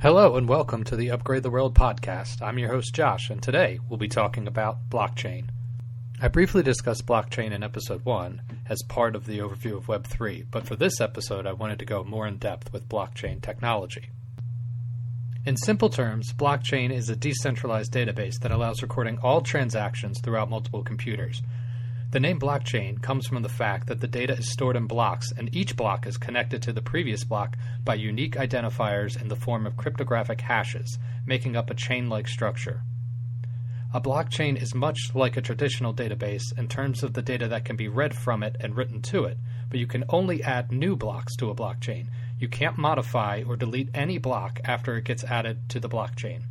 Hello and welcome to the Upgrade the World podcast. I'm your host Josh, and today we'll be talking about blockchain. I briefly discussed blockchain in episode 1 as part of the overview of Web3, but for this episode I wanted to go more in depth with blockchain technology. In simple terms, blockchain is a decentralized database that allows recording all transactions throughout multiple computers. The name blockchain comes from the fact that the data is stored in blocks, and each block is connected to the previous block by unique identifiers in the form of cryptographic hashes, making up a chain-like structure. A blockchain is much like a traditional database in terms of the data that can be read from it and written to it, but you can only add new blocks to a blockchain. You can't modify or delete any block after it gets added to the blockchain.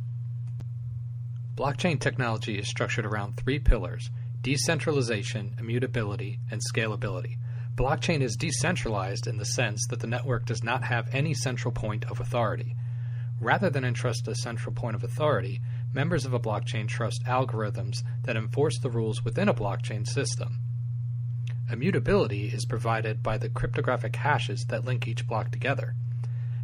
Blockchain technology is structured around three pillars: decentralization, immutability, and scalability. Blockchain is decentralized in the sense that the network does not have any central point of authority. Rather than entrust a central point of authority, members of a blockchain trust algorithms that enforce the rules within a blockchain system. Immutability is provided by the cryptographic hashes that link each block together.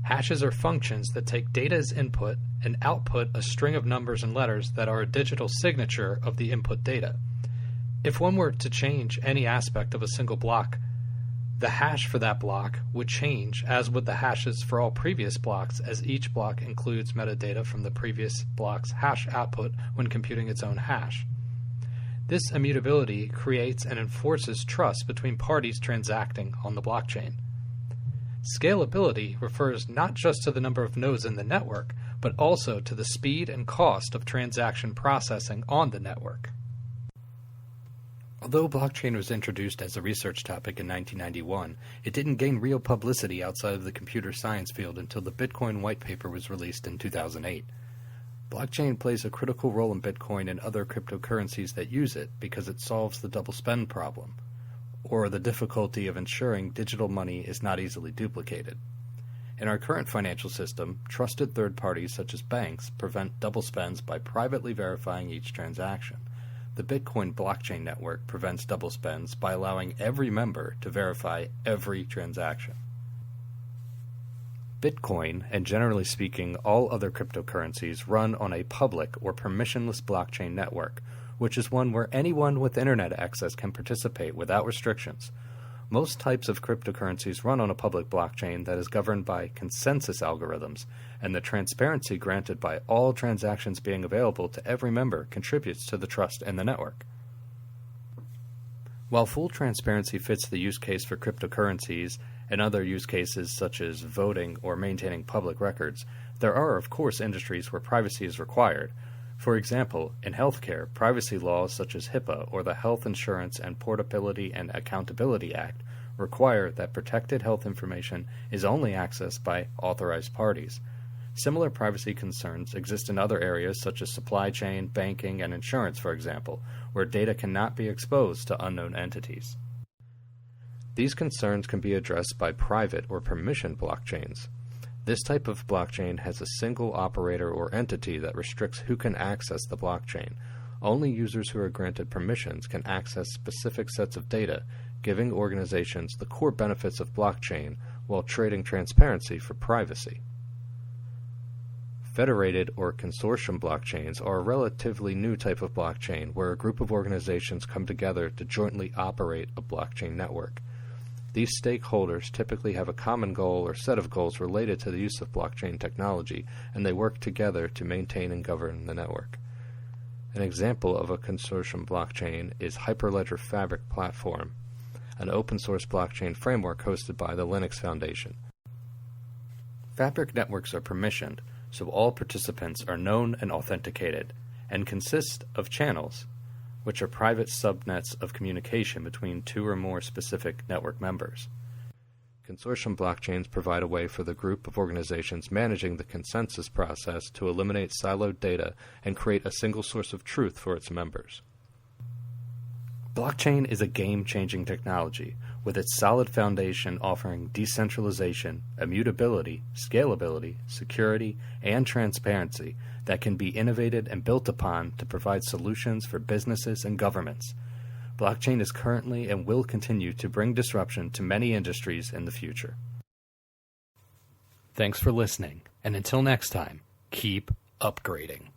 Hashes are functions that take data as input and output a string of numbers and letters that are a digital signature of the input data. If one were to change any aspect of a single block, the hash for that block would change, as would the hashes for all previous blocks, as each block includes metadata from the previous block's hash output when computing its own hash. This immutability creates and enforces trust between parties transacting on the blockchain. Scalability refers not just to the number of nodes in the network, but also to the speed and cost of transaction processing on the network. Although blockchain was introduced as a research topic in 1991, it didn't gain real publicity outside of the computer science field until the Bitcoin white paper was released in 2008. Blockchain plays a critical role in Bitcoin and other cryptocurrencies that use it because it solves the double spend problem, or the difficulty of ensuring digital money is not easily duplicated. In our current financial system, trusted third parties such as banks prevent double spends by privately verifying each transaction. The Bitcoin blockchain network prevents double spends by allowing every member to verify every transaction. Bitcoin, and generally speaking all other cryptocurrencies, run on a public or permissionless blockchain network, which is one where anyone with internet access can participate without restrictions. Most types of cryptocurrencies run on a public blockchain that is governed by consensus algorithms, and the transparency granted by all transactions being available to every member contributes to the trust in the network. While full transparency fits the use case for cryptocurrencies and other use cases such as voting or maintaining public records, there are of course industries where privacy is required. For example, in healthcare, privacy laws such as HIPAA or the Health Insurance and Portability and Accountability Act require that protected health information is only accessed by authorized parties. Similar privacy concerns exist in other areas such as supply chain, banking, and insurance, for example, where data cannot be exposed to unknown entities. These concerns can be addressed by private or permission blockchains. This type of blockchain has a single operator or entity that restricts who can access the blockchain. Only users who are granted permissions can access specific sets of data, giving organizations the core benefits of blockchain while trading transparency for privacy. Federated or consortium blockchains are a relatively new type of blockchain where a group of organizations come together to jointly operate a blockchain network. These stakeholders typically have a common goal or set of goals related to the use of blockchain technology, and they work together to maintain and govern the network. An example of a consortium blockchain is Hyperledger Fabric platform, an open-source blockchain framework hosted by the Linux Foundation. Fabric networks are permissioned, so all participants are known and authenticated, and consist of channels, which are private subnets of communication between two or more specific network members. Consortium blockchains provide a way for the group of organizations managing the consensus process to eliminate siloed data and create a single source of truth for its members. Blockchain is a game-changing technology, with its solid foundation offering decentralization, immutability, scalability, security, and transparency that can be innovated and built upon to provide solutions for businesses and governments. Blockchain is currently and will continue to bring disruption to many industries in the future. Thanks for listening, and until next time, keep upgrading.